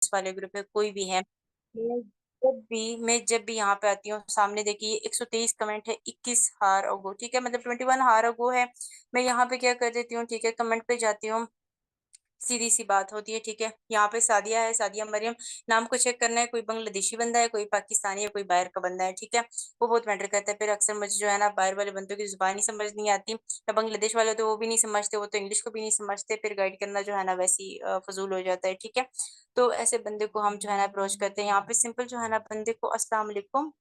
वाले ग्रुप है, कोई भी है, मैं जब भी यहाँ पे आती हूँ, सामने देखिए 123 कमेंट है, 21 हार अगो, ठीक है, मतलब 21 हार अगो है। मैं यहाँ पे क्या कर देती हूँ, ठीक है, कमेंट पे जाती हूँ, सीधी सी बात होती है, ठीक है। यहाँ पे सादिया है, सादिया मरियम, नाम को चेक करना है, कोई बांग्लादेशी बंदा है, कोई पाकिस्तानी है, कोई बाहर का बंदा है, ठीक है, वो बहुत मैटर करता है। फिर अक्सर मुझे जो है ना बाहर वाले बंदों की जुबान ही समझ नहीं आती, या बांग्लादेश वाले तो वो भी नहीं समझते, वो तो इंग्लिश को भी नहीं समझते, फिर गाइड करना जो है ना वैसे ही फजूल हो जाता है, ठीक है। तो ऐसे बंदे को हम जो है ना अप्रोच करते हैं, यहाँ पे सिंपल जो है ना बंदे को अस्सलाम वालेकुम,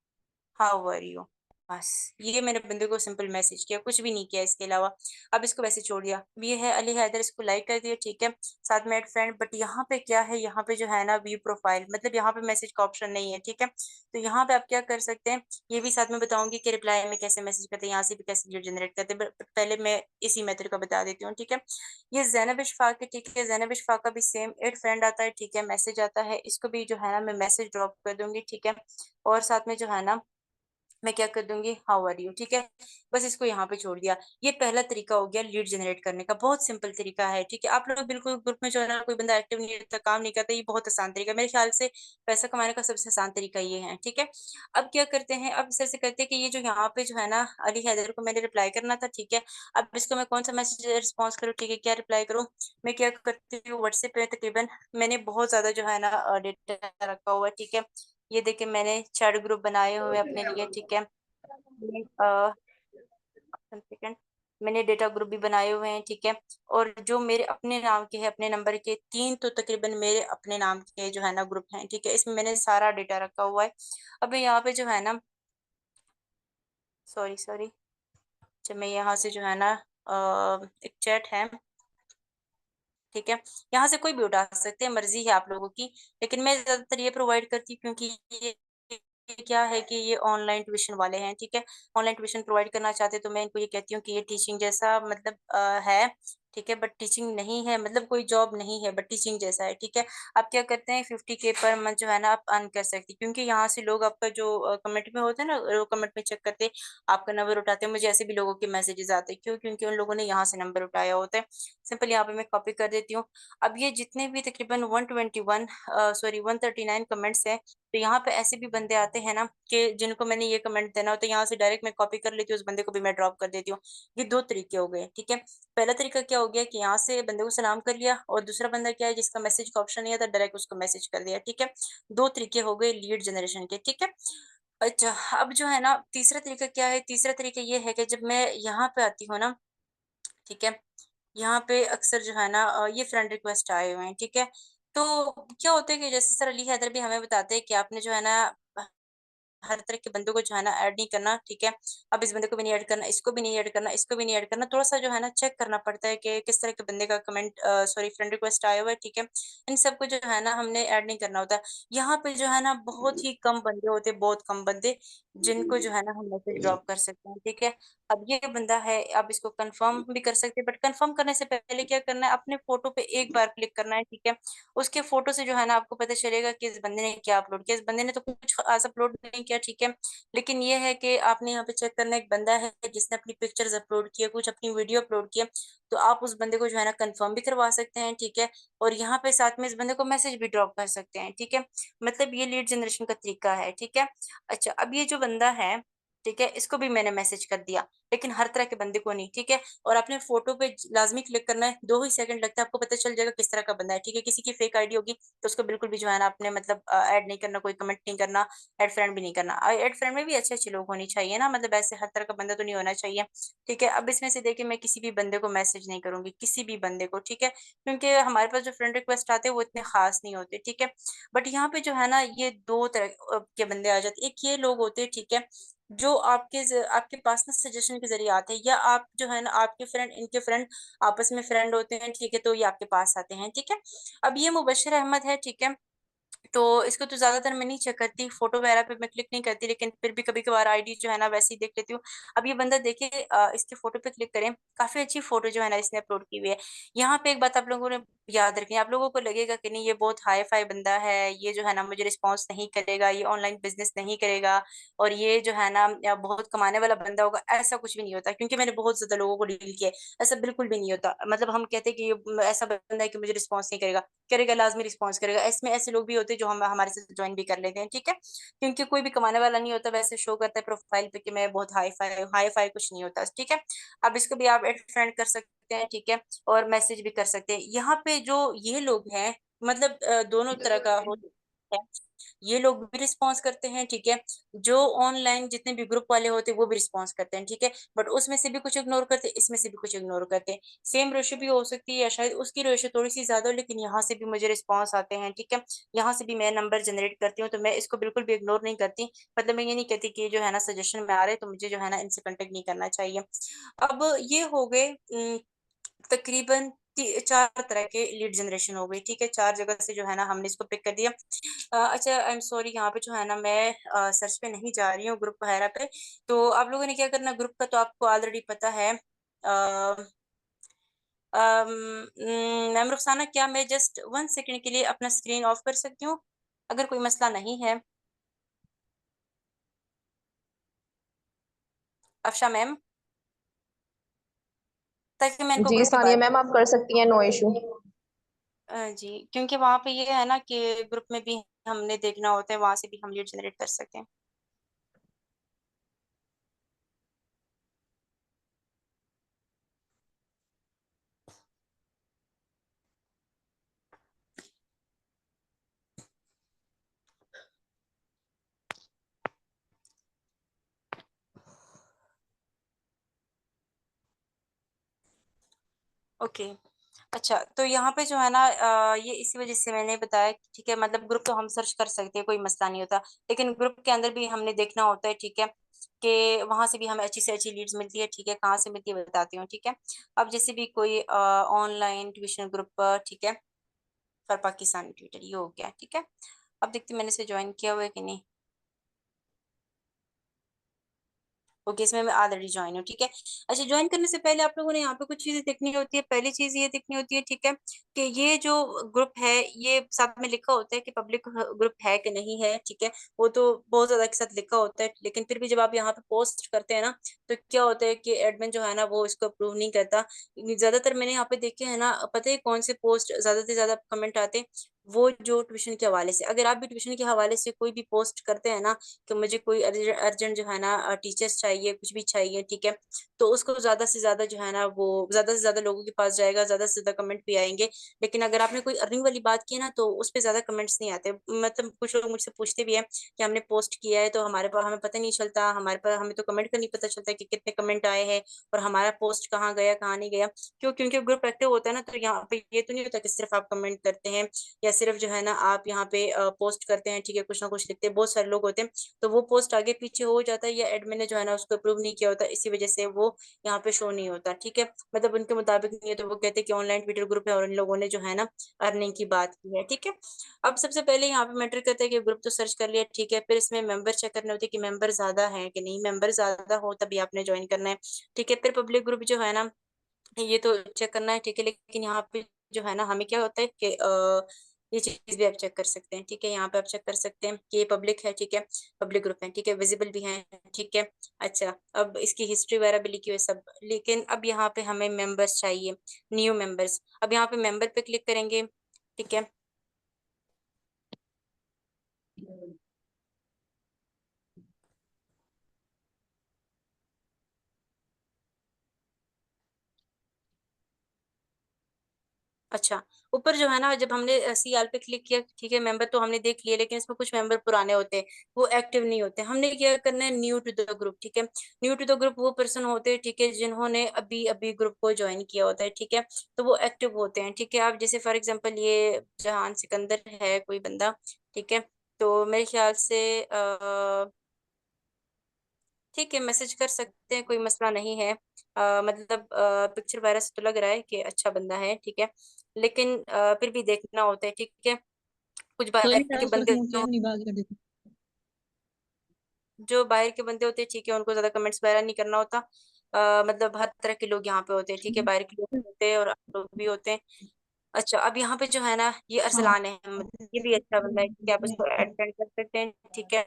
हाउ आर यू, बस ये मैंने बंदे को सिंपल मैसेज किया, कुछ भी नहीं किया इसके अलावा। अब इसको वैसे छोड़ दिया, ये है अली हैदर, इसको लाइक कर दिया, ठीक है, साथ में ऐड फ्रेंड। बट यहाँ पे क्या है, यहाँ पे जो है ना व्यू प्रोफाइल, मतलब यहाँ पे मैसेज का ऑप्शन नहीं है, ठीक है। तो यहाँ पे आप क्या कर सकते हैं, ये भी साथ में बताऊंगी कि रिप्लाई में कैसे मैसेज करते हैं, यहाँ से भी कैसे वीडियो जनरेट करते हैं, but पहले मैं इसी मेथड का बता देती हूँ, ठीक है। ये जैनब इशफाक है, ठीक है, जैनब इशफाक का भी सेम एड फ्रेंड आता है, ठीक है, मैसेज आता है, इसको भी जो है ना मैं मैसेज ड्रॉप कर दूंगी, ठीक है। और साथ में जो है ना मैं क्या कर दूंगी, हाउ आर यू, ठीक है, बस इसको यहाँ पे छोड़ दिया। ये पहला तरीका हो गया लीड जनरेट करने का, बहुत सिंपल तरीका है, ठीक है। आप लोग बिल्कुल ग्रुप में जो है ना कोई बंदा एक्टिव नहीं रहता, काम नहीं करता, ये बहुत आसान तरीका है मेरे ख्याल से, पैसा कमाने का सबसे आसान तरीका ये है, ठीक है। अब क्या करते हैं, अब सर से करते हैं कि ये जो यहाँ पे जो है ना अली हैदर को मैंने रिप्लाई करना था, ठीक है। अब इसको मैं कौन सा मैसेज रिस्पॉन्स करूँ, ठीक है, क्या रिप्लाई करूँ। मैं क्या करती हूँ, व्हाट्सएप पे तकरीबन मैंने बहुत ज्यादा जो है ना डेटा रखा हुआ है, ठीक है। ये देखिए मैंने 4 ग्रुप बनाए हुए अपने लिए, ठीक है। सेकंड, मैंने डेटा ग्रुप भी बनाए हुए हैं, ठीक है। और जो मेरे अपने नाम के हैं, अपने नंबर के 3 तो तकरीबन मेरे अपने नाम के जो है ना ग्रुप हैं, ठीक है, इसमें मैंने सारा डेटा रखा हुआ है। अब मैं यहाँ पे जो है ना, सॉरी सॉरी, जब मैं यहाँ से जो है ना एक चैट है, ठीक है, यहाँ से कोई भी उठा सकते हैं, मर्जी है आप लोगों की, लेकिन मैं ज्यादातर ये प्रोवाइड करती हूँ क्योंकि ये क्या है कि ये ऑनलाइन ट्यूशन वाले हैं, ठीक है, ऑनलाइन ट्यूशन प्रोवाइड करना चाहते हैं, तो मैं इनको ये कहती हूँ कि ये टीचिंग जैसा मतलब है, ठीक है, बट टीचिंग नहीं है, मतलब कोई जॉब नहीं है, बट टीचिंग जैसा है, ठीक है। आप क्या करते हैं, 50K पर मंथ जो है ना आप अर्न कर सकते हैं, क्योंकि यहाँ से लोग आपका जो कमेंट में होता है ना, वो कमेंट में चेक करते हैं, आपका नंबर उठाते हैं, मुझे ऐसे भी लोगों के मैसेजेस आते हैं, क्यों, क्योंकि उन लोगों ने यहाँ से नंबर उठाया होता है। सिंपल यहाँ पे मैं कॉपी कर देती हूँ। अब ये जितने भी तकरीबन 121 सॉरी 139 कमेंट्स हैं, तो यहाँ पे ऐसे भी बंदे आते हैं ना कि जिनको मैंने ये कमेंट देना होता है, यहाँ से डायरेक्ट मैं कॉपी कर लेती हूँ, उस बंदे को भी मैं ड्रॉप कर देती हूँ। ये दो तरीके हो गए, ठीक है। पहला तरीका क्या हो गया कि यहाँ से बंदे को सलाम कर लिया, और दूसरा बंदा क्या है जिसका मैसेज का ऑप्शन नहीं आता, डायरेक्ट उसको मैसेज कर दिया, ठीक है। दो तरीके हो गए लीड जनरेशन के, ठीक है। अच्छा, अब जो है ना तीसरा तरीका क्या है, तीसरा तरीका ये है कि जब मैं यहाँ पे आती हूँ ना, ठीक है, यहाँ पे अक्सर जो है ना ये फ्रेंड रिक्वेस्ट आए हुए हैं, ठीक है। तो क्या होता है कि जैसे सर अली हैदर भी हमें बताते हैं कि आपने जो है ना हर तरह के बंदों को जो है ना ऐड नहीं करना, ठीक है। अब इस बंदे को भी नहीं ऐड करना, इसको भी नहीं ऐड करना, इसको भी नहीं ऐड करना, थोड़ा सा जो है ना चेक करना पड़ता है कि किस तरह के बंदे का कमेंट सॉरी फ्रेंड रिक्वेस्ट आया हुआ है, ठीक है। इन सबको जो है ना हमने ऐड नहीं करना होता। यहाँ पे जो है ना बहुत ही कम बंदे होते, बहुत कम बंदे जिनको जो है ना हम मैसेज ड्रॉप कर सकते हैं, ठीक है। अब ये बंदा है, आप इसको कंफर्म भी कर सकते हैं, बट कंफर्म करने से पहले क्या करना है, अपने फोटो पे एक बार क्लिक करना है, ठीक है। उसके फोटो से जो है ना आपको पता चलेगा कि इस बंदे ने क्या अपलोड किया, इस बंदे ने तो कुछ खास अपलोड नहीं किया, ठीक है। लेकिन ये है कि आपने यहाँ पे चेक करना है, एक बंदा है जिसने अपनी पिक्चर्स अपलोड किया, कुछ अपनी वीडियो अपलोड किया, तो आप उस बंदे को जो है ना कंफर्म भी करवा सकते हैं, ठीक है। और यहाँ पे साथ में इस बंदे को मैसेज भी ड्रॉप कर सकते हैं, ठीक है। मतलब ये लीड जनरेशन का तरीका है, ठीक है। अच्छा, अब ये जो बंदा है, ठीक है, इसको भी मैंने मैसेज कर दिया, लेकिन हर तरह के बंदे को नहीं, ठीक है। और अपने फोटो पे लाजमी क्लिक करना है, 2 ही सेकंड लगता है, आपको पता चल जाएगा किस तरह का बंदा है, ठीक है। किसी की फेक आईडी होगी तो उसको बिल्कुल भी जो है ना आपने मतलब ऐड नहीं करना, कोई कमेंट नहीं करना, ऐड फ्रेंड भी नहीं करना। ऐड फ्रेंड में भी अच्छे अच्छे लोग होने चाहिए ना, मतलब ऐसे हर तरह का बंदा तो नहीं होना चाहिए, ठीक है। अब इसमें से देखिए मैं किसी भी बंदे को मैसेज नहीं करूंगी, किसी भी बंदे को, ठीक है, क्योंकि हमारे पास जो फ्रेंड रिक्वेस्ट आते हैं वो इतने खास नहीं होते, ठीक है। बट यहाँ पे जो है ना ये दो तरह के बंदे आ जाते हैं, एक ये लोग होते हैं, ठीक है, जो आपके पास ना सजेशन के जरिए आते हैं, या आप जो है ना आपके फ्रेंड इनके फ्रेंड आपस में फ्रेंड होते हैं, ठीक है, तो ये आपके पास आते हैं, ठीक है। अब ये मुबशर अहमद है, ठीक है, तो इसको तो ज्यादातर मैं नहीं चेक करती, फोटो वगैरह पे मैं क्लिक नहीं करती, लेकिन फिर भी कभी कभार आईडी जो है ना वैसे ही देख लेती हूँ। अब ये बंदा देखिए इसके फोटो पे क्लिक करें, काफी अच्छी फोटो जो है ना इसने अपलोड की हुई है। यहाँ पे एक बात आप लोगों ने याद रखें। आप लोगों को लगेगा कि नहीं ये बहुत हाई फाई बंदा है, ये जो है ना मुझे रिस्पॉन्स नहीं करेगा, ये ऑनलाइन बिजनेस नहीं करेगा, और ये जो है ना या बहुत कमाने वाला बंदा होगा, ऐसा कुछ भी नहीं होता, क्योंकि मैंने बहुत ज्यादा लोगों को डील किया है। ऐसा बिल्कुल भी नहीं होता। मतलब हम कहते हैं कि ये ऐसा बंदा है कि मुझे रिस्पॉन्स नहीं करेगा, करेगा, लाजमी रिस्पॉन्स करेगा। इसमें ऐसे लोग भी होते हैं जो हम हमारे साथ ज्वाइन भी कर लेते हैं, ठीक है, क्योंकि कोई भी कमाने वाला नहीं होता, वैसे शो करता है प्रोफाइल पे कि मैं बहुत हाई फाई कुछ नहीं होता, ठीक है। अब इसको भी आप एड फ्रेंड कर सकते हैं, ठीक है, और मैसेज भी कर सकते हैं। यहाँ पे जो ये लोग हैं, मतलब दोनों तरह का हो है, ये लोग भी रिस्पॉन्स करते हैं, ठीक है, जो ऑनलाइन जितने भी ग्रुप वाले होते हैं वो भी रिस्पॉन्स करते हैं, ठीक है, बट उसमें से भी कुछ इग्नोर करते हैं, इसमें से भी कुछ इग्नोर करते हैं। सेम रेशो भी हो सकती है, या शायद उसकी रेशो थोड़ी सी ज्यादा हो, लेकिन यहाँ से भी मुझे रिस्पॉन्स आते हैं, ठीक है। यहाँ से भी मैं नंबर जनरेट करती हूँ, तो मैं इसको बिल्कुल भी इग्नोर नहीं करती। मतलब मैं ये नहीं कहती कि जो है ना सजेशन में आ रहे तो मुझे जो है ना इनसे कांटेक्ट नहीं करना चाहिए। अब ये हो गए तकरीबन चार तरह के लीड जनरेशन हो गई, ठीक है, चार जगह से जो है ना हमने इसको पिक कर दिया। अच्छा, आई एम सॉरी, यहाँ पे जो है ना मैं सर्च पे नहीं जा रही हूँ ग्रुप वगैरह पे। तो आप लोगों ने क्या करना, ग्रुप का तो आपको ऑलरेडी पता है। मैम रुखसाना, क्या मैं जस्ट 1 सेकंड के लिए अपना स्क्रीन ऑफ कर सकती हूँ, अगर कोई मसला नहीं है? अफशा मैम, ताकि मैं इनको जी ग्रुप के सानिया बारे मैम, आप कर सकती हैं, नो इशू। जी, क्योंकि वहां पे ये है ना कि ग्रुप में भी हमने देखना होता है, वहां से भी हम लीड जनरेट कर सकते हैं। ओके। अच्छा, तो यहाँ पे जो है ना ये इसी वजह से मैंने बताया कि ठीक है, मतलब ग्रुप तो हम सर्च कर सकते हैं, कोई मसला नहीं होता, लेकिन ग्रुप के अंदर भी हमने देखना होता है, ठीक है, कि वहां से भी हमें अच्छी से अच्छी लीड्स मिलती है, ठीक है, कहाँ से मिलती है बताती हूँ, ठीक है। अब जैसे भी कोई ऑनलाइन ट्यूशन ग्रुप, ठीक है, फॉर पाकिस्तानी ट्यूटर, ये हो गया, ठीक है। अब देखते हैं मैंने इसे ज्वाइन किया हुआ है कि नहीं। ओके, इसमें मैं ऑलरेडी ज्वाइन हूँ, ठीक है। अच्छा, ज्वाइन करने से पहले आप लोगों ने यहाँ पे कुछ चीजें देखनी होती है। पहली चीज ये देखनी होती है, ठीक है, कि ये जो ग्रुप है ये साथ में लिखा होता है कि पब्लिक ग्रुप है कि नहीं है, ठीक है। वो तो बहुत ज्यादा के साथ लिखा होता है, लेकिन फिर भी जब आप यहाँ पे पोस्ट करते हैं ना, तो क्या होता है कि एडमिन जो है ना वो इसको अप्रूव नहीं करता। ज्यादातर मैंने यहाँ पे देखे है ना, पता है कौन से पोस्ट ज्यादा से ज्यादा कमेंट आते हैं, वो जो ट्यूशन के हवाले से, अगर आप भी ट्यूशन के हवाले से कोई भी पोस्ट करते हैं ना, कि मुझे कोई अर्जेंट जो है ना टीचर्स चाहिए, कुछ भी चाहिए, ठीक है, तो उसको ज्यादा से ज्यादा जो है ना वो ज्यादा से ज्यादा लोगों के पास जाएगा, ज्यादा से ज्यादा कमेंट भी आएंगे। लेकिन अगर आपने कोई अर्निंग वाली बात की है ना, तो उस पर ज्यादा कमेंट्स नहीं आते। मतलब कुछ लोग मुझसे पूछते भी हैं कि हमने पोस्ट किया है तो हमारे पास हमें पता नहीं चलता, हमारे पास हमें तो कमेंट का नहीं पता चलता कि कितने कमेंट आए हैं और हमारा पोस्ट कहाँ गया कहाँ नहीं गया। क्यों? क्योंकि ग्रुप एक्टिव होता है ना, तो यहाँ पे ये तो नहीं होता कि सिर्फ आप कमेंट करते हैं या सिर्फ जो है ना आप यहाँ पे पोस्ट करते हैं, ठीक है, कुछ ना कुछ लिखते हैं, बहुत सारे लोग होते हैं। तो वो पोस्ट आगे पीछे हो जाता है, या एडमिन ने जो है ना उसको अप्रूव नहीं किया होता, इसी वजह से वो यहाँ पे शो नहीं होता, ठीक है। मतलब उनके मुताबिक नहीं है, तो वो कहते हैं कि ऑनलाइन ट्विटर ग्रुप है और इन लोगों ने जो है ना अर्निंग की बात की है, ठीक है। अब सबसे पहले यहाँ पे मैटर करता है कि ग्रुप तो सर्च कर लिया, ठीक है, फिर इसमें मेंबर चेक करने होते हैं कि मेंबर ज्यादा है कि नहीं, मेंबर ज्यादा हो तभी आपने ज्वाइन करना है, ठीक है। फिर पब्लिक ग्रुप जो है ना ये तो चेक करना है, ठीक है, लेकिन यहाँ पे जो है ना हमें क्या होता है कि ये चीज भी आप चेक कर सकते हैं, ठीक है, यहाँ पे आप चेक कर सकते हैं कि ये पब्लिक है, ठीक है, पब्लिक ग्रुप है, ठीक है, विजिबल भी है, ठीक है। अच्छा, अब इसकी हिस्ट्री वगैरह भी लिखी हुई है सब, लेकिन अब यहाँ पे हमें मेंबर्स चाहिए, न्यू मेंबर्स। अब यहाँ पे मेंबर पे क्लिक करेंगे, ठीक है। अच्छा, ऊपर जो है ना जब हमने सीआर पे क्लिक किया, ठीक है, मेंबर तो हमने देख लिए, लेकिन इसमें कुछ मेंबर पुराने होते हैं, वो एक्टिव नहीं होते। हमने क्या करना है, न्यू टू द ग्रुप, ठीक है। न्यू टू द ग्रुप वो पर्सन होते हैं, ठीक है, जिन्होंने अभी अभी ग्रुप को ज्वाइन किया होता है, ठीक है, तो वो एक्टिव होते हैं, ठीक है। आप जैसे फॉर एग्जांपल ये जहान सिकंदर है कोई बंदा, ठीक है, तो मेरे ख्याल से ठीक है, मैसेज कर सकते हैं, कोई मसला नहीं है। मतलब पिक्चर वायरस तो लग रहा है कि अच्छा बंदा है, ठीक है, लेकिन फिर भी देखना होता है, ठीक है। कुछ कोई बाहर नहीं, के ट्रांसफर बंदे फोन पे अपनी बात कर देते जो बाहर के बंदे होते हैं, ठीक है, उनको ज्यादा कमेंट्स वगैरह नहीं करना होता। मतलब हर तरह के लोग यहाँ पे होते हैं, ठीक है, हैं। बाहर के लोग भी होते हैं और आप लोग भी होते हैं। अच्छा, अब यहाँ पे जो है ना, ये अरसलान है अहमद, ये भी अच्छा बंदा है, ठीक है, आप उसको ऐड कर सकते हैं, ठीक है।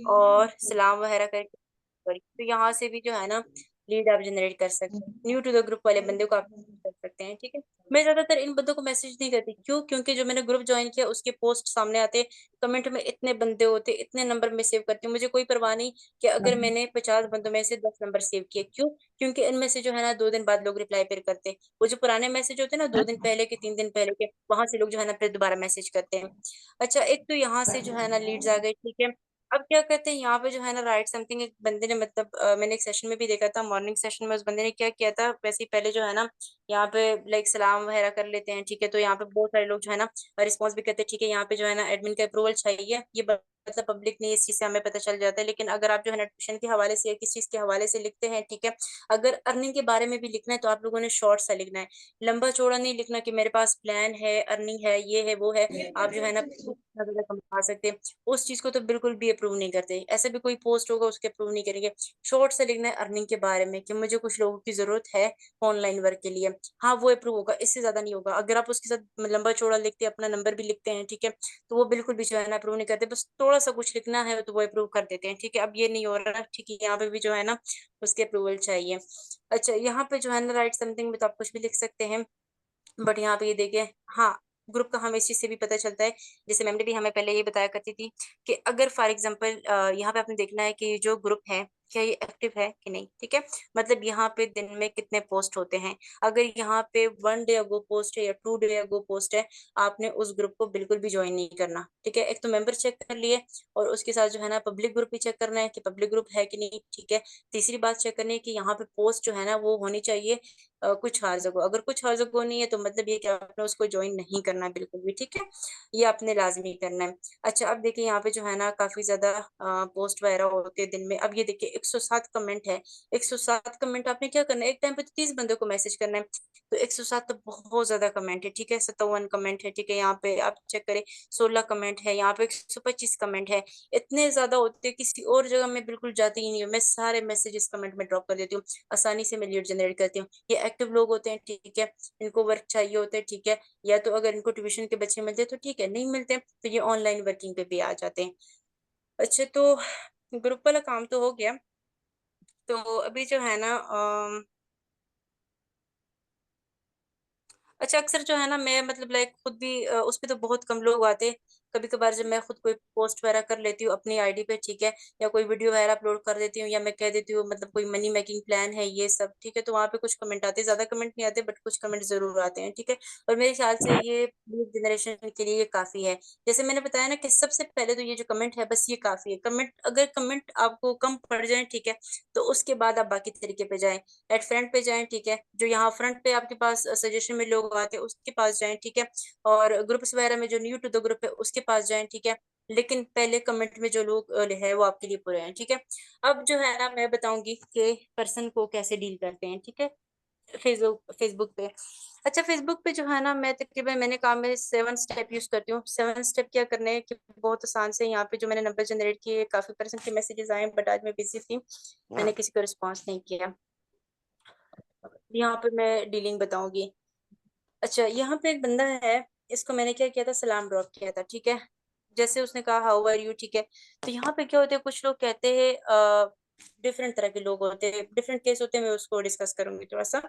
और सलाम वगैरह करके तो यहाँ से भी जो है ना लीड आप जनरेट कर सकते हैं। न्यू टू द ग्रुप वाले बंदे को आप कर सकते हैं, ठीक है। मैं ज्यादातर इन बंदों को मैसेज नहीं करती, क्यों? क्योंकि जो मैंने ग्रुप ज्वाइन किया उसके पोस्ट सामने आते, कमेंट में इतने बंदे होते, इतने नंबर में सेव करती हूँ, मुझे कोई परवाह नहीं कि अगर मैंने 50 बंदों में से 10 नंबर सेव किए, क्यों? क्योंकि इनमें से जो है ना 2 दिन बाद लोग रिप्लाई फिर करते हैं, वो जो पुराने मैसेज होते हैं ना 2 दिन पहले के, 3 दिन पहले के, वहां से लोग जो है ना फिर दोबारा मैसेज करते हैं। अच्छा, एक तो यहाँ से जो है ना लीड्स आ गई, ठीक है। अब क्या कहते हैं यहाँ पे जो है ना राइट समथिंग, एक बंदे ने मतलब मैंने एक सेशन में भी देखा था, मॉर्निंग सेशन में, उस बंदे ने क्या किया था, वैसे ही पहले जो है ना यहाँ पे लाइक सलाम वगैरह कर लेते हैं, ठीक है। तो यहाँ पे बहुत सारे लोग जो है ना रिस्पॉन्स भी करते हैं, ठीक है। यहाँ पे जो है ना एडमिन का अप्रूवल चाहिए, ये मतलब पब्लिक नहीं, इस चीज से हमें पता चल जाता है। लेकिन अगर आप जो है ना ट्यूशन के हवाले से या किस चीज के हवाले से लिखते हैं, ठीक है, अगर अर्निंग के बारे में भी लिखना है तो आप लोगों ने शॉर्ट सा लिखना है, लंबा चौड़ा नहीं लिखना कि मेरे पास प्लान है, अर्निंग है, ये है, वो है, आप जो है ना ज्यादा कमा सकते हैं, उस चीज को तो बिल्कुल भी अप्रूव नहीं करते। ऐसे भी कोई पोस्ट होगा उसके अप्रूव नहीं करेंगे। शॉर्ट से लिखना है अर्निंग के बारे में कि मुझे कुछ लोगों की जरूरत है ऑनलाइन वर्क के लिए, हाँ वो अप्रूव होगा, इससे ज्यादा नहीं होगा। अगर आप उसके साथ लंबा चौड़ा लिखते हैं, अपना नंबर भी लिखते हैं, ठीक है, तो वो बिल्कुल भी जो है ना अप्रूव नहीं करते, बस थोड़ा सा कुछ लिखना है तो वो अप्रूव कर देते हैं, ठीक है। अब ये नहीं हो रहा, ठीक है, यहाँ पे भी जो है ना उसके अप्रूवल चाहिए। अच्छा, यहाँ पे जो है ना राइट समथिंग में तो आप कुछ भी लिख सकते हैं, बट यहाँ पे ये देखिए, हाँ, ग्रुप का हमें इस चीज से भी पता चलता है, जैसे मैम ने भी हमें पहले ये बताया करती थी कि अगर फॉर एग्जांपल यहाँ पे आपने देखना है कि जो ग्रुप है क्या ये एक्टिव है कि नहीं, ठीक है। मतलब यहाँ पे दिन में कितने पोस्ट होते हैं, अगर यहाँ पे 1 डे अगो पोस्ट है या 2 डे अगो पोस्ट है, आपने उस ग्रुप को बिल्कुल भी ज्वाइन नहीं करना, ठीक है। एक तो मेंबर चेक कर लिए, और उसके साथ जो है ना पब्लिक ग्रुप भी चेक करना है कि पब्लिक ग्रुप है कि नहीं, ठीक है। तीसरी बात चेक करनी है कि यहाँ पे पोस्ट जो है ना वो होनी चाहिए कुछ हर जगह, अगर कुछ हर जगह नहीं है तो मतलब ये कि आपने उसको ज्वाइन नहीं करना है बिल्कुल भी, ठीक है। ये आपने लाजमी करना है। अच्छा, अब देखिए यहाँ पे जो है ना काफी ज्यादा पोस्ट वगैरह होते हैं दिन में। अब ये देखिए 107 कमेंट है, 107 कमेंट आपने क्या करना है, एक टाइम पे तो 30 बंदों को मैसेज करना है, तो 107 तो बहुत ज्यादा कमेंट है, ठीक है। 57 कमेंट है, ठीक है, यहाँ पे आप चेक करें। 16 कमेंट है, यहाँ पे 125 कमेंट है। इतने ज्यादा होते हैं, किसी और जगह में बिल्कुल जाती ही नहीं हूँ मैं, सारे मैसेजेस कमेंट में ड्रॉप कर देती हूँ, आसानी से मैं लीड जनरेट करती हूँ। ये एक्टिव लोग होते हैं, ठीक है, इनको वर्क चाहिए होता है, ठीक है। या तो अगर इनको ट्यूशन के बच्चे मिलते हैं तो ठीक है, नहीं मिलते तो ये ऑनलाइन वर्किंग पे भी आ जाते हैं। अच्छा, तो ग्रुप वाला काम तो हो गया। तो अभी जो है ना अच्छा, अक्सर जो है ना मैं मतलब लाइक खुद भी उस पे तो बहुत कम लोग आते, कभी कभार जब मैं खुद कोई पोस्ट वगैरह कर लेती हूँ अपनी आईडी पे, ठीक है, या कोई वीडियो वगैरह अपलोड कर देती हूँ, या मैं कह देती हूँ मतलब कोई मनी मेकिंग प्लान है ये सब, ठीक है, तो वहाँ पे कुछ कमेंट आते हैं, ज्यादा कमेंट नहीं आते बट कुछ कमेंट जरूर आते हैं, ठीक है। और मेरे ख्याल से ये जनरेशन के लिए ये काफी है। जैसे मैंने बताया ना कि सबसे पहले तो ये जो कमेंट है बस ये काफी है, कमेंट अगर कमेंट आपको कम पड़ जाए, ठीक है, तो उसके बाद आप बाकी तरीके पे जाएं, एट फ्रंट पे जाएं, ठीक है, जो यहाँ फ्रंट पे आपके पास सजेशन में लोग आते हैं उसके पास जाएं, ठीक है। और ग्रुप्स वगैरह में जो न्यू टू द ग्रुप है उसके पास जाएं, ठीक है। लेकिन पहले कमेंट में जो लोग है वो आपके लिए पूरे हैं, ठीक है। अब जो है ना मैं बताऊंगी कि पर्सन को कैसे डील करते हैं, ठीक है, फेसबुक फेसबुक पे। अच्छा, फेसबुक पे जो है ना मैं तकरीबन, मैंने कहा मैं 7 स्टेप यूज करती हूँ। 7 स्टेप क्या करने हैं कि बहुत आसान से, यहाँ पे जो मैंने नंबर जनरेट किए, काफी पर्सन के मैसेजेस आए, बट आज मैं बिजी थी, मैंने किसी को रिस्पॉन्स नहीं किया। यहाँ पे मैं डीलिंग बताऊंगी। अच्छा, यहाँ पे एक बंदा है, इसको मैंने क्या किया था, सलाम ड्रॉप किया था, ठीक है। जैसे उसने कहा हाउ आर यू, ठीक है। तो यहाँ पे क्या होते हैं, कुछ लोग कहते हैं, डिफरेंट तरह के लोग होते हैं, डिफरेंट केस होते हैं, मैं उसको डिस्कस करूंगी थोड़ा सा।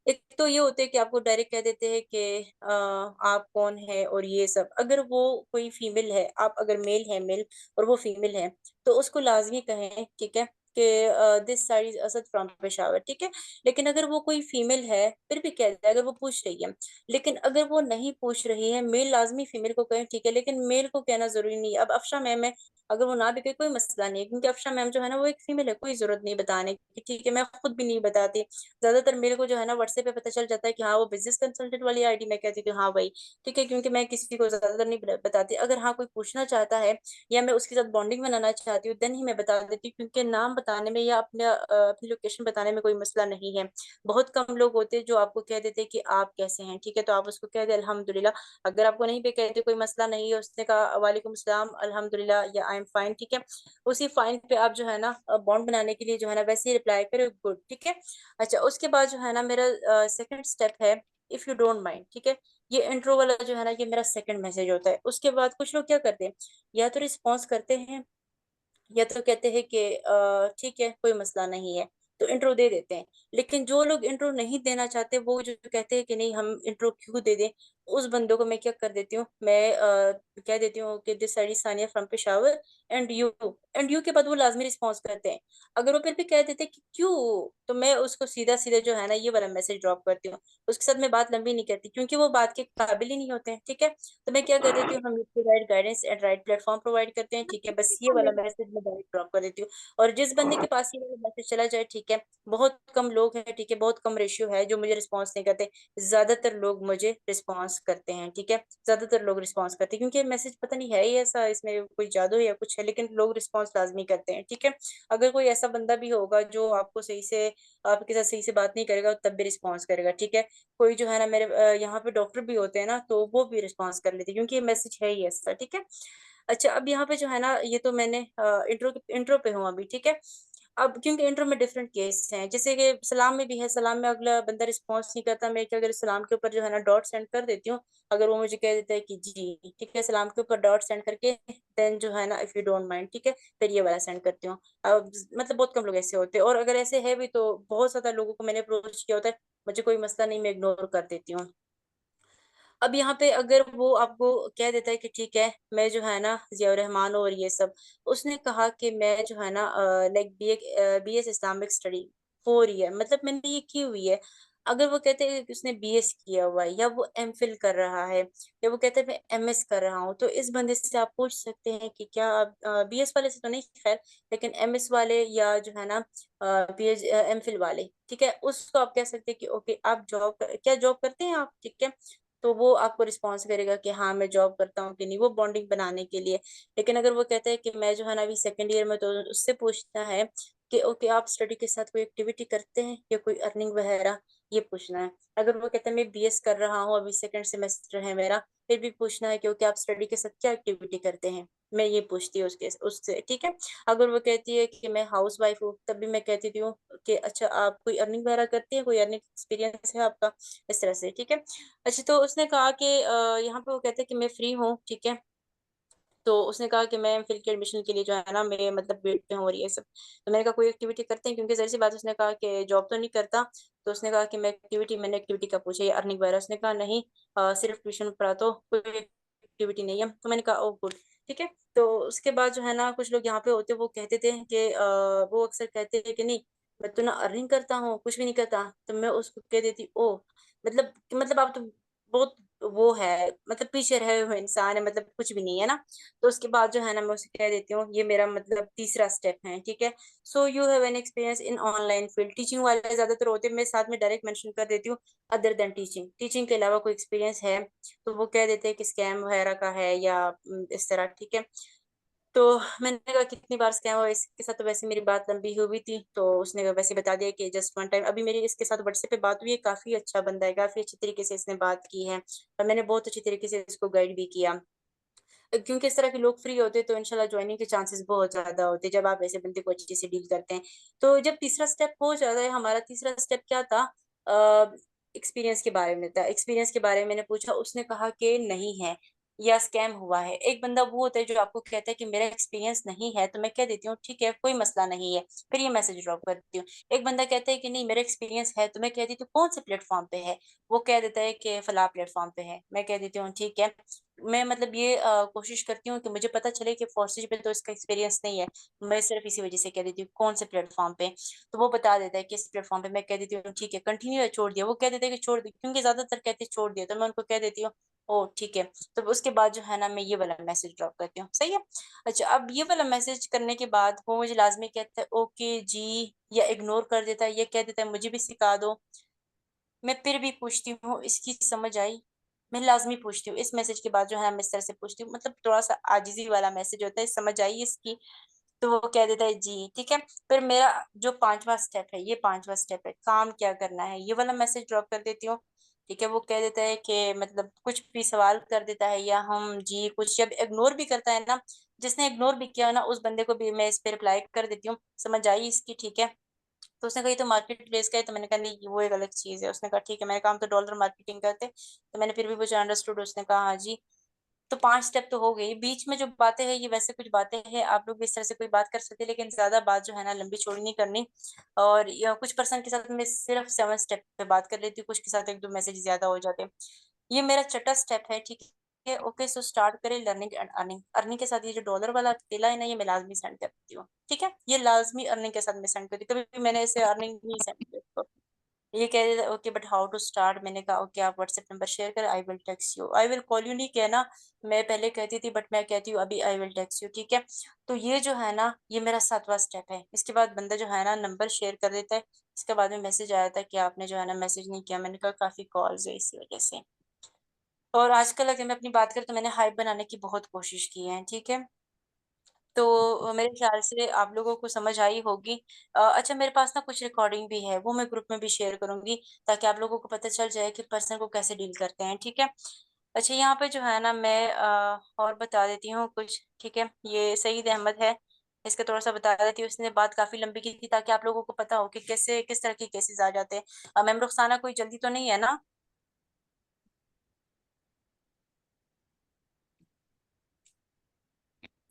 एक तो ये होते हैं कि आपको डायरेक्ट कह देते हैं कि आप कौन है और ये सब। अगर वो कोई फीमेल है, आप अगर मेल है मेल और वो फीमेल है, तो उसको लाजमी कहें, ठीक है, कि this side is Asad from Peshawar, ठीक है। लेकिन अगर वो कोई फीमेल है फिर भी कह दे, अगर वो पूछ रही है। लेकिन अगर वो नहीं पूछ रही है, मेल लाजमी फीमेल को कहें, ठीक है, लेकिन मेल को कहना जरूरी नहीं है। अब अफशा मैम है, अगर वो ना भी कहे कोई मसला नहीं है, क्योंकि अफशा मैम जो है ना वो एक फीमेल है, कोई जरूरत नहीं बताने की, ठीक है, मैं खुद भी नहीं बताती। ज्यादातर मेरे को जो है ना व्हाट्सएप पे पता चल जाता है कि हाँ वो बिजनेस कंसल्टेंट वाली आईडी, मैं कहती हूँ हाँ भाई, ठीक है, क्योंकि मैं किसी को ज्यादातर नहीं बताती। अगर हाँ कोई पूछना चाहता है या मैं उसके साथ बॉन्डिंग बनाना चाहती हूँ देन ही मैं बता देती हूँ, क्योंकि नाम बताने में या अपने अपनी लोकेशन बताने में कोई मसला नहीं है। बहुत कम लोग होते हैं जो आपको कह देते हैं कि आप कैसे हैं, ठीक है, तो आप उसको कह दे अल्हम्दुलिल्लाह। अगर आपको नहीं पे कहते कोई मसला नहीं है, उसने कहा वालेकुम सलाम अल्हम्दुलिल्लाह या आई एम फाइन, ठीक है, उसी फाइन पे आप जो है ना बॉन्ड बनाने के लिए जो है ना वैसे ही रिप्लाई करो गुड, ठीक है। अच्छा, उसके बाद जो है ना मेरा सेकंड स्टेप है इफ यू डोंट माइंड, ठीक है। ये इंट्रो वाला जो है ना, ये मेरा सेकंड मैसेज होता है। उसके बाद कुछ लोग क्या करते हैं, या तो रिस्पॉन्स करते हैं, या तो कहते हैं कि ठीक है कोई मसला नहीं है, तो इंट्रो दे देते हैं। लेकिन जो लोग इंट्रो नहीं देना चाहते, वो जो कहते हैं कि नहीं हम इंट्रो क्यों दे दें, उस बंदों को मैं क्या कर देती हूँ, मैं कह देती हूँ कि this side Sania from Peshawar and you के बाद वो लाजमी रिस्पॉन्स करते हैं। अगर वो फिर भी कह देते हैं कि क्यों, तो मैं उसको सीधा सीधा जो है ना ये वाला मैसेज ड्रॉप करती हूँ। उसके साथ मैं बात लंबी नहीं करती, क्योंकि वो बात के काबिल ही नहीं होते हैं, ठीक है। तो मैं क्या कर देती हूँ, हम right guidance and right platform provide करते हैं, ठीक है, बस ये वाला मैसेज मैं डायरेक्ट ड्रॉप कर देती हूँ। और जिस बंदे के पास ये वाला मैसेज चला जाए, ठीक है, बहुत कम लोग हैं, ठीक है, बहुत कम रेशियो है जो मुझे रिस्पॉन्स नहीं करते। ज्यादातर लोग मुझे रिस्पॉन्स करते हैं, ठीक है, ज्यादातर लोग रिस्पॉन्स करते हैं, क्योंकि मैसेज पता नहीं है ही ऐसा, इसमें कोई जादू या कुछ है, लेकिन लोग रिस्पॉन्स लाजमी करते हैं, ठीक है। अगर कोई ऐसा बंदा भी होगा जो आपको सही से, आपके साथ सही से बात नहीं करेगा, तब भी रिस्पॉन्स करेगा, ठीक है। कोई जो है ना मेरे यहाँ पे डॉक्टर भी होते हैं ना, तो वो भी रिस्पॉन्स कर लेते हैं, क्योंकि ये मैसेज है ही ऐसा, ठीक है। अच्छा, अब यहाँ पे जो है ना, ये तो मैंने इंट्रो पे हूँ अभी, ठीक है। अब क्योंकि इंट्रो में डिफरेंट केस हैं, जैसे कि सलाम में भी है, सलाम में अगला बंदा रिस्पॉन्स नहीं करता, मैं क्या, अगर सलाम के ऊपर जो है ना डॉट सेंड कर देती हूँ, अगर वो मुझे कह देता है कि जी ठीक है, सलाम के ऊपर डॉट सेंड करके देन जो है ना इफ यू डोंट माइंड, ठीक है, फिर ये वाला सेंड करती हूँ। अब मतलब बहुत कम लोग ऐसे होते हैं, और अगर ऐसे है भी तो बहुत ज्यादा लोगों को मैंने अप्रोच किया होता है, मुझे कोई मसला नहीं, मैं इग्नोर कर देती हूँ। अब यहाँ पे अगर वो आपको कह देता है कि ठीक है, मैं जो है ना जिया रहमान और ये सब, उसने कहा कि मैं जो है ना like B S Islamic study 4 year, मतलब मैंने ये की हुई है। अगर वो कहते हैं कि उसने बीएस किया हुआ है, या वो एमफिल कर रहा है, या वो कहते हैं मैं एमएस कर रहा हूँ, तो इस बंदे से आप पूछ सकते हैं कि क्या आप बीएस वाले से तो नहीं खैर, लेकिन एमएस वाले या जो है ना पीएच एमफिल वाले, ठीक है, उसको आप कह सकते हैं कि ओके आप क्या जॉब करते हैं आप, ठीक है। तो वो आपको रिस्पॉन्स करेगा कि हाँ मैं जॉब करता हूँ कि नहीं, वो बॉन्डिंग बनाने के लिए। लेकिन अगर वो कहता है कि मैं जो है ना अभी सेकंड ईयर में, तो उससे पूछना है कि ओके आप स्टडी के साथ कोई एक्टिविटी करते हैं या कोई अर्निंग वगैरह, ये पूछना है। अगर वो कहता है मैं बीएस कर रहा हूँ, अभी सेकंड सेमेस्टर है मेरा, फिर भी पूछना है कि ओके आप स्टडी के साथ क्या एक्टिविटी करते हैं, मैं ये पूछती हूँ उसके उससे, ठीक है। अगर वो कहती है कि मैं हाउस वाइफ हूँ, तब भी मैं कहती हूँ कि अच्छा आप कोई अर्निंग वगैरह करती हैं, कोई अर्निंग एक्सपीरियंस है आपका, इस तरह से, ठीक है। अच्छा, तो उसने कहा कि यहाँ पे वो कहते हैं कि मैं फ्री हूँ, ठीक है। तो उसने कहा कि मैं एमफिल के एडमिशन के लिए जो है ना मैं मतलब वेट पे हूँ और ये सब। तो मैंने कहा कोई एक्टिविटी करते हैं, क्योंकि जहरी सी बात, उसने कहा कि जॉब तो नहीं करता। तो उसने कहा कि मैंने एक्टिविटी का पूछा, या अर्निंग वगैरह, उसने कहा नहीं, सिर्फ ट्यूशन पढ़ा, तो कोई एक्टिविटी नहीं है। तो मैंने कहा ओ गुड, ठीक है। तो उसके बाद जो है ना कुछ लोग यहाँ पे होते, वो कहते थे कि वो अक्सर कहते हैं कि नहीं, मैं तो ना अर्निंग करता हूँ, कुछ भी नहीं करता। तो मैं उसको कह देती ओ, मतलब आप तो बहुत वो है, मतलब पीछे रहे हुए इंसान है, मतलब कुछ भी नहीं है ना। तो उसके बाद जो है ना मैं उसे कह देती हूँ, ये मेरा मतलब तीसरा स्टेप है, ठीक है। So you have an experience in online field, teaching वाले ज्यादातर होते हैं, मैं साथ में डायरेक्ट मेंशन कर देती हूँ अदर देन टीचिंग, टीचिंग के अलावा कोई एक्सपीरियंस है। तो वो कह देते हैं कि स्कैम वगैरह का है, या इस तरह, ठीक है। तो मैंने कहा कितनी बार स्कैम हुआ इसके साथ, तो वैसे मेरी बात लंबी हुई थी, तो उसने वैसे बता दिया कि जस्ट वन टाइम, अभी मेरी इसके साथ व्हाट्सएप पे बात हुई है, काफी अच्छा बंदा है, काफी अच्छी तरीके से इसने बात की है, और मैंने बहुत अच्छी तरीके से इसको गाइड भी किया। क्योंकि इस तरह के लोग फ्री होते हैं, तो इंशाल्लाह ज्वाइनिंग के चांसेस बहुत ज्यादा होते हैं, जब आप ऐसे बंदे को अच्छे से डील करते हैं। तो जब तीसरा स्टेप हो जाता है, हमारा तीसरा स्टेप क्या था, एक्सपीरियंस के बारे में था। एक्सपीरियंस के बारे में मैंने पूछा, उसने कहा कि नहीं है, या स्कैम हुआ है। एक बंदा वो होता है जो आपको कहता है कि मेरा एक्सपीरियंस नहीं है, तो मैं कह देती हूँ ठीक है कोई मसला नहीं है, फिर ये मैसेज ड्रॉप करती हूँ। एक बंदा कहता है कि नहीं मेरा एक्सपीरियंस है, तो मैं कह देती हूँ कौन से प्लेटफॉर्म पे है, वो कह देता है कि फला प्लेटफॉर्म पे है, मैं कह देती हूँ ठीक है। मैं मतलब ये कोशिश करती हूँ कि मुझे पता चले कि फॉरेस्ट पे तो इसका एक्सपीरियंस नहीं है, मैं सिर्फ इसी वजह से कह देती हूँ कौन से प्लेटफॉर्म पे। तो वो बता देता है कि इस प्लेटफॉर्म पे, मैं कह देती हूँ ठीक है कंटिन्यू है, छोड़ दिया, वो कह देते हैं कि छोड़ दिया, क्योंकि ज्यादातर कहते हैं छोड़ दिया, तो मैं उनको कह देती हूँ ओ ठीक है। तो उसके बाद जो है ना मैं ये वाला मैसेज ड्रॉप करती हूँ, सही है। अच्छा, अब ये वाला मैसेज करने के बाद वो मुझे लाजमी कहता है ओके जी, या इग्नोर कर देता है, ये कह देता है मुझे भी सिखा दो। मैं फिर भी पूछती हूँ इसकी समझ आई, मैं लाजमी पूछती हूँ इस मैसेज के बाद जो है मैं इस तरह से पूछती हूँ, मतलब थोड़ा सा आजिजी वाला मैसेज होता है, समझ आई इसकी। तो वो कह देता है जी ठीक है। फिर मेरा जो पांचवा स्टेप है, ये पांचवा स्टेप है, काम क्या करना है, ये वाला मैसेज ड्रॉप कर देती हूँ, ठीक है। वो कह देता है कि मतलब कुछ भी सवाल कर देता है, या हम जी कुछ, जब इग्नोर भी करता है ना, जिसने इग्नोर भी किया ना उस बंदे को भी मैं इस पे रिप्लाई कर देती हूँ, समझ आई इसकी, ठीक है। तो उसने कहा ये तो मार्केट प्लेस का है। तो मैंने कहा नहीं, वो एक अलग चीज है। उसने कहा ठीक है। मैंने कहा हम तो डॉलर मार्केटिंग करते। तो मैंने फिर भी पूछा अंडरस्टूड। उसने कहा हाँ जी। तो 5 स्टेप तो हो गई। बीच में जो बातें हैं ये वैसे कुछ बातें हैं, आप लोग भी इस तरह से कोई बात कर सकते हैं, लेकिन ज्यादा बात जो है ना लंबी चौड़ी नहीं करनी। और कुछ पर्सन के साथ मैं सिर्फ 7 स्टेप पे बात कर लेती हूँ, कुछ के साथ एक दो मैसेज ज्यादा हो जाते हैं। ये मेरा छठा स्टेप है, ठीक है। ओके, सो स्टार्ट करें लर्निंग एंड अर्निंग। अर्निंग के साथ ये जो डॉलर वाला केला है ना, ये मैं लाजमी सेंड करती हूँ, ठीक है। ये लाजमी अर्निंग के साथ मैं सेंड करती हूँ, कभी भी मैंने इसे अर्निंग नहीं सेंड किया। ये कह रहे थे okay but how to start. मैंने कहा ओके आप व्हाट्सएप नंबर शेयर करें, I will text you. I will call you नहीं कहना। मैं पहले कहती थी बट मैं कहती हूँ अभी आई विल टेक्स्ट यू, ठीक है। तो ये जो है ना ये मेरा 7वां स्टेप है। इसके बाद बंदा जो है ना नंबर शेयर कर देता है। इसके बाद में मैसेज आया था कि आपने जो है ना मैसेज नहीं किया। मैंने कहा काफी कॉल्स है इसी वजह से। और आजकल अगर मैं अपनी बात करूँ तो मैंने हाइप बनाने की बहुत कोशिश की है, ठीक है। तो मेरे ख्याल से आप लोगों को समझ आई होगी। अच्छा, मेरे पास ना कुछ रिकॉर्डिंग भी है, वो मैं ग्रुप में भी शेयर करूंगी, ताकि आप लोगों को पता चल जाए कि पर्सन को कैसे डील करते हैं, ठीक है। अच्छा, यहाँ पे जो है ना मैं और बता देती हूँ कुछ, ठीक है। ये सईद अहमद है, इसका थोड़ा सा बता देती हूँ। इसने बात काफी लंबी की थी, ताकि आप लोगों को पता हो कि कैसे किस तरह के केसेस आ जाते हैं। मैम रुखसाना, कोई जल्दी तो नहीं है ना?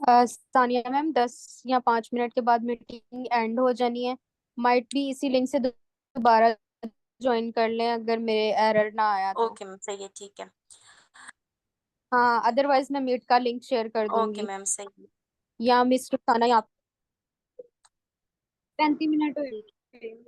सानिया मैम, 10 या 5 मिनट के बाद मीटिंग एंड हो जानी है। माइट भी इसी लिंक से दोबारा ज्वाइन कर लें अगर मेरे एरर ना आया तो। ओके मैम, सही है, ठीक है। हाँ, अदरवाइज मैं मीट का लिंक शेयर कर ओके दूंगी। मैम, सही है। या मिस रुखाना, यहाँ 35 मिनट हुए। ठीक।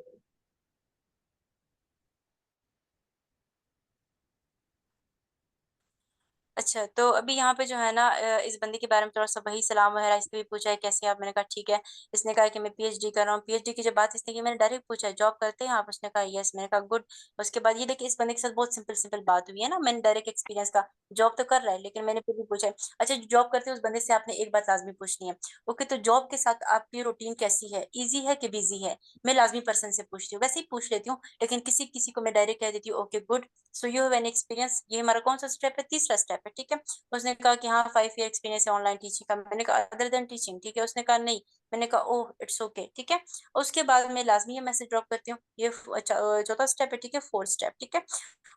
अच्छा, तो अभी यहाँ पे जो है ना इस बंदे के बारे में थोड़ा सा वही सलाम वगैरह इसने भी पूछा है कैसे आप। मैंने कहा ठीक है। इसने कहा कि मैं पीएचडी कर रहा हूँ। पीएचडी की जब बात इसने की, मैंने डायरेक्ट पूछा जॉब करते हैं आप? उसने कहा यस। मैंने कहा गुड। उसके बाद ये देखिए, इस बंदे के साथ बहुत सिंपल सिंपल बात हुई है ना। मैंने डायरेक्ट एक्सपीरियंस का, जॉब तो कर रहा है लेकिन मैंने फिर भी पूछा है। अच्छा, जॉब करते हैं उस बंदे से आपने एक बात लाजमी पूछनी है। ओके, तो जॉब के साथ आपकी रूटीन कैसी है, ईजी है कि बिजी है? मैं लाजमी पर्सन से पूछती हूँ, वैसे ही पूछ लेती हूँ, लेकिन किसी किसी को मैं डायरेक्ट कह देती हूँ okay good, so you have an experience. ये हमारा कौन सा स्टेप है? तीसरा स्टेप है, ठीक है। उसने कहा कि हाँ 5 ईयर एक्सपीरियंस है ऑनलाइन टीचिंग का। मैंने कहा अदर देन टीचिंग, ठीक है। उसने कहा नहीं। मैंने कहा ओह इट्स ओके, ठीक है। उसके बाद मैं लाजमी ये मैसेज ड्रॉप करती हूँ। ये चौथा स्टेप है, ठीक है, 4th स्टेप, ठीक है।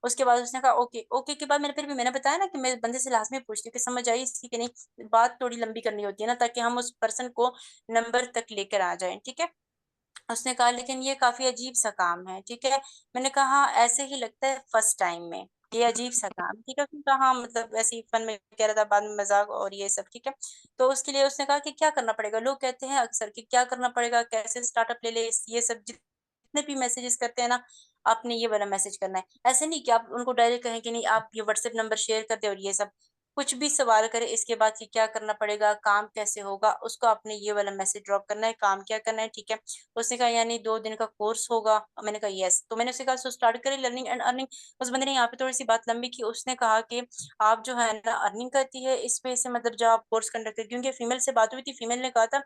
उसके बाद उसने कहा ओके। ओके के बाद मैंने फिर भी मैंने बताया ना कि मैं बंदे से लाजमी पूछती हूँ कि समझ आई इसकी कि नहीं। बात थोड़ी लंबी करनी होती है ना, ताकि हम उस पर्सन को नंबर तक लेकर आ जाएं, ठीक है। उसने कहा लेकिन ये काफी अजीब सा काम है, ठीक है। मैंने कहा हाँ, ऐसे ही लगता है फर्स्ट टाइम में, ये अजीब सा काम, ठीक है। उसने कहा हाँ मतलब वैसे ही फन में कह रहा था, बाद में मजाक और ये सब, ठीक है। तो उसके लिए उसने कहा कि क्या करना पड़ेगा। लोग कहते हैं अक्सर कि क्या करना पड़ेगा, कैसे स्टार्टअप ले ले, ये सब जितने भी मैसेजेस करते हैं ना, आपने ये वाला मैसेज करना है। ऐसे नहीं कि आप उनको डायरेक्ट कहें कि नहीं आप ये व्हाट्सएप नंबर शेयर कर दे और ये सब। कुछ भी सवाल करे इसके बाद कि क्या करना पड़ेगा, काम कैसे होगा, उसको आपने ये वाला मैसेज ड्रॉप करना है, काम क्या करना है, ठीक है। उसने कहा यानी 2 दिन का कोर्स होगा। मैंने कहा यस। तो मैंने उसे कहा सो स्टार्ट करें लर्निंग एंड अर्निंग। उस बंदे ने यहाँ पे थोड़ी सी बात लंबी की। उसने कहा कि आप जो है ना अर्निंग करती है इस पे से, मतलब जो आप कोर्स कंडक्ट करती, क्योंकि फीमेल से बात हुई थी, फीमेल ने कहा था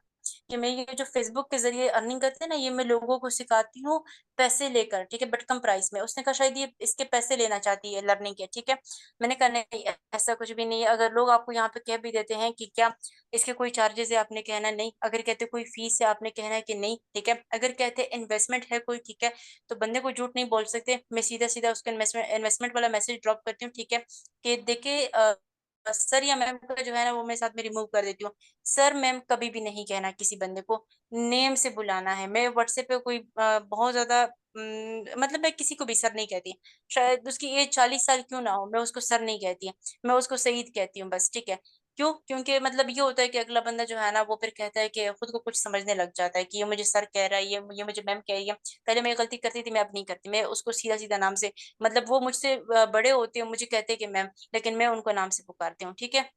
कि मैं ये जो फेसबुक के जरिए अर्निंग करते हैं ना, ये मैं लोगों को सिखाती हूँ पैसे लेकर, ठीक है, बट कम प्राइस में। उसने कहा शायद ये इसके पैसे लेना चाहती है लर्निंग के, ठीक है। मैंने कहा नहीं, ऐसा कुछ भी नहीं है। अगर लोग आपको यहाँ पे कह भी देते हैं कि क्या इसके कोई चार्जेस है, आपने कहना नहीं। अगर कहते कोई फीस है, आपने कहना है कि नहीं, ठीक है। अगर कहते इन्वेस्टमेंट है कोई, ठीक है, तो बंदे को झूठ नहीं बोल सकते। मैं सीधा सीधा उसको इन्वेस्टमेंट इन्वेस्टमेंट वाला मैसेज ड्रॉप करती हूँ, ठीक है। कि देखिए सर या मैम का जो है ना वो मैं साथ में रिमूव कर देती हूँ। सर मैम कभी भी नहीं कहना किसी बंदे को, नेम से बुलाना है। मैं व्हाट्सएप पे कोई बहुत ज्यादा मतलब मैं किसी को भी सर नहीं कहती। शायद उसकी एज 40 साल क्यों ना हो, मैं उसको सर नहीं कहती। मैं उसको सईद कहती हूँ बस, ठीक है। क्यों? क्योंकि मतलब ये होता है कि अगला बंदा जो है ना वो फिर कहता है कि खुद को कुछ समझने लग जाता है कि ये मुझे सर कह रहा है, ये मुझे मैम कह रही है। पहले मैं ये गलती करती थी, मैं अब नहीं करती। मैं उसको सीधा सीधा नाम से, मतलब वो मुझसे बड़े होते हैं, मुझे कहते हैं कि मैम, लेकिन मैं उनको नाम से पुकारती हूँ, ठीक है।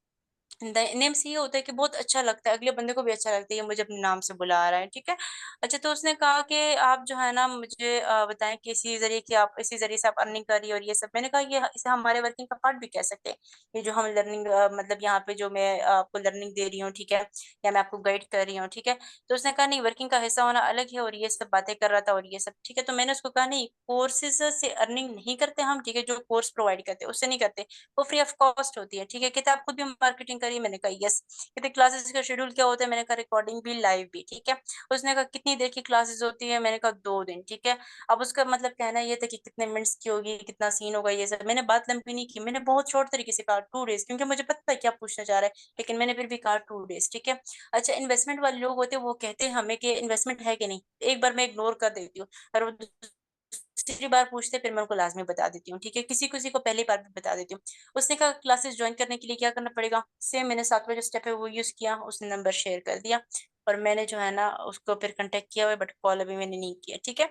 नेम से ये होता है कि बहुत अच्छा लगता है, अगले बंदे को भी अच्छा लगता है ये मुझे अपने नाम से बुला रहा है, ठीक है। अच्छा, तो उसने कहा कि आप जो है ना मुझे बताएं कि इसी जरिए कि आप इसी जरिए से आप अर्निंग कर रही हो और ये सब। मैंने कहा ये इसे हमारे वर्किंग का पार्ट भी कह सकते हैं। ये जो हम लर्निंग मतलब यहाँ पे जो मैं आपको लर्निंग दे रही हूँ, ठीक है, या मैं आपको गाइड कर रही हूँ, ठीक है। तो उसने कहा नहीं, वर्किंग का हिस्सा होना अलग है, और ये सब बातें कर रहा था और ये सब, ठीक है। तो मैंने उसको कहा नहीं, कोर्सेज से अर्निंग नहीं करते हम, ठीक है। जो कोर्स प्रोवाइड करते हैं उससे नहीं करते, वो फ्री ऑफ कॉस्ट होती है, ठीक है। कहते आप खुद भी मार्केटिंग करी? मैंने कहा यस। कहते क्लासेस का शेड्यूल क्या होता है? मैंने कहा रिकॉर्डिंग भी, लाइव भी, ठीक है। उसने कहा कितनी देर की क्लासेस होती है? मैंने कहा 2 दिन, ठीक है। अब उसका मतलब कहना ये था कि कितने मिनट्स की होगी, कितना सीन होगा, ये सब। मैंने बात लंबी नहीं की, मैंने बहुत शॉर्ट तरीके से कहा 2 डेज, क्योंकि मुझे पता है क्या पूछना चाह रहा है, लेकिन मैंने फिर भी कहा 2 डेज, ठीक है। अच्छा, इन्वेस्टमेंट वाले लोग होते हैं, वो कहते हैं हमें कि इन्वेस्टमेंट है कि नहीं। एक बार मैं इग्नोर कर देती हूँ, और वो दूसरी बार पूछते फिर मैं उनको लाजमी बता देती हूँ, ठीक है। किसी किसी को पहली बार भी बता देती हूँ। उसने कहा क्लासेस ज्वाइन करने के लिए क्या करना पड़ेगा? सेम मैंने 7वां जो स्टेप है वो यूज किया, उसने नंबर शेयर कर दिया, और मैंने जो है ना उसको फिर कांटेक्ट किया हुआ है, बट कॉल अभी मैंने नहीं किया, ठीक है।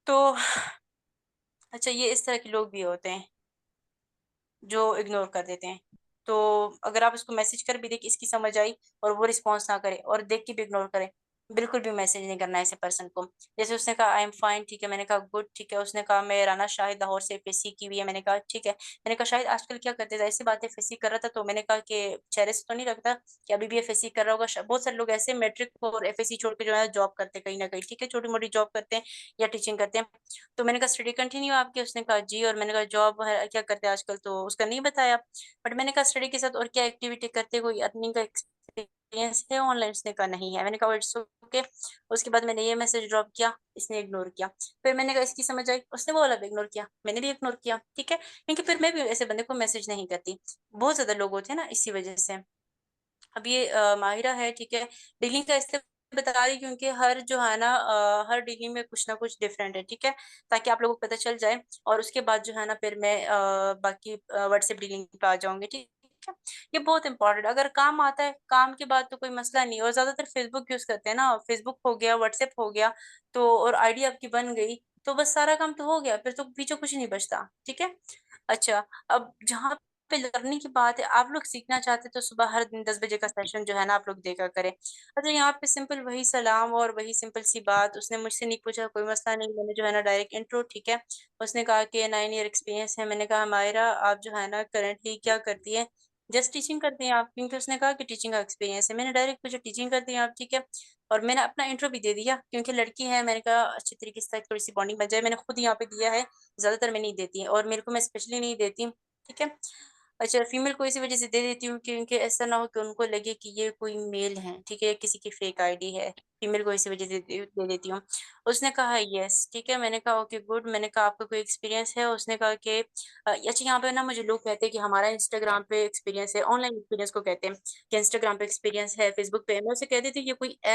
तो अच्छा, ये इस तरह के लोग भी होते हैं जो इग्नोर कर देते हैं। तो अगर आप उसको मैसेज कर भी दें कि इसकी समझ आई, और वो रिस्पॉन्स ना करे और देख के भी इग्नोर करे, बिल्कुल भी मैसेज नहीं करना है ऐसे पर्सन को। जैसे उसने कहा आई एम फाइन, ठीक है, मैंने कहा गुड, ठीक है। उसने कहा मैं राना शाहिद लाहौर से एफएससी की हुई है, मैंने कहा ठीक है। मैंने कहा शाहिद आजकल क्या करते थे? ऐसी बात है, एफएससी कर रहा था, तो मैंने कहा कि चेहरे से तो नहीं लगता कि अभी भी एफएससी कर रहा होगा। बहुत सारे लोग ऐसे मैट्रिक और एफएससी छोड़ के जो है जॉब करते हैं कहीं ना कहीं, ठीक है, छोटी मोटी जॉब करते हैं या टीचिंग करते हैं। तो मैंने कहा स्टडी कंटिन्यू आपकी? उसने कहा जी। और मैंने कहा जॉब है क्या करते हैं आजकल? तो उसका नहीं बताया। बट मैंने कहा स्टडी के साथ और क्या एक्टिविटी करते, कोई अर्निंग का एक्सपीरियंस है ऑनलाइन? उसने कहा नहीं है। मैंने कहा इट्स ओके। उसके बाद मैंने ये मैसेज ड्रॉप किया, इसने इग्नोर किया। फिर मैंने कहा इसकी समझ आई, उसने वो वाला भी इग्नोर किया, मैंने भी इग्नोर किया, ठीक है। क्योंकि फिर मैं भी ऐसे बंदे को मैसेज नहीं करती। बहुत ज्यादा लोग होते हैं ना, इसी वजह से। अब ये माहिरा है, ठीक है, डीलिंग का इसलिए बता रही क्योंकि हर जो है ना हर डीलिंग में कुछ ना कुछ डिफरेंट है, ठीक है, ताकि आप लोगों को पता चल जाए। और उसके बाद जो है ना फिर मैं बाकी व्हाट्सएप डीलिंग पे आ जाऊंगी, ठीक है। ये बहुत इंपॉर्टेंट, अगर काम आता है, काम के बाद तो कोई मसला नहीं। और ज्यादातर फेसबुक यूज करते हैं ना, फेसबुक हो गया, व्हाट्सएप हो गया, तो और आईडी आपकी बन गई, तो बस सारा काम तो हो गया, फिर तो पीछे कुछ नहीं बचता, ठीक है। अच्छा, अब जहाँ पे लर्निंग की बात है, आप लोग सीखना चाहते तो सुबह हर दिन 10 बजे का सेशन जो है ना आप लोग देखा करें। अच्छा, यहाँ पे सिंपल वही सलाम और वही सिंपल सी बात। उसने मुझसे नहीं पूछा, कोई मसला नहीं, मैंने जो है ना डायरेक्ट इंट्रो, ठीक है। उसने कहा कि 9 ईयर एक्सपीरियंस है। मैंने कहा मायरा आप जो है ना करंटली क्या करती है? जस्ट टीचिंग करती हैं आप? क्योंकि उसने कहा कि टीचिंग का एक्सपीरियंस है। मैंने डायरेक्ट पूछा टीचिंग करती हैं आप, ठीक है। और मैंने अपना इंट्रो भी दे दिया, क्योंकि लड़की है, मैंने कहा अच्छी तरीके से थोड़ी सी बॉन्डिंग बन जाए। मैंने खुद यहाँ पे दिया है, ज्यादातर मैं नहीं देती, और मेरे को मैं स्पेशली नहीं देती, ठीक है। अच्छा, फीमेल को इसी वजह से दे देती हूँ क्योंकि ऐसा ना हो कि उनको लगे कि ये कोई मेल है, ठीक है, किसी की फेक आईडी है। फीमेल को इसी वजह से दे देती हूँ। उसने कहा यस, ठीक है। मैंने कहा ओके गुड। मैंने कहा आपका कोई एक्सपीरियंस है? उसने कहा कि अच्छा, यहाँ पे ना मुझे लोग कहते हैं कि हमारा इंस्टाग्राम पे एक्सपीरियंस है, ऑनलाइन एक्सपीरियंस को कहते हैं कि इंस्टाग्राम पे एक्सपीरियंस है, फेसबुक पे। मैं उसे कह देती हूँ ये कोई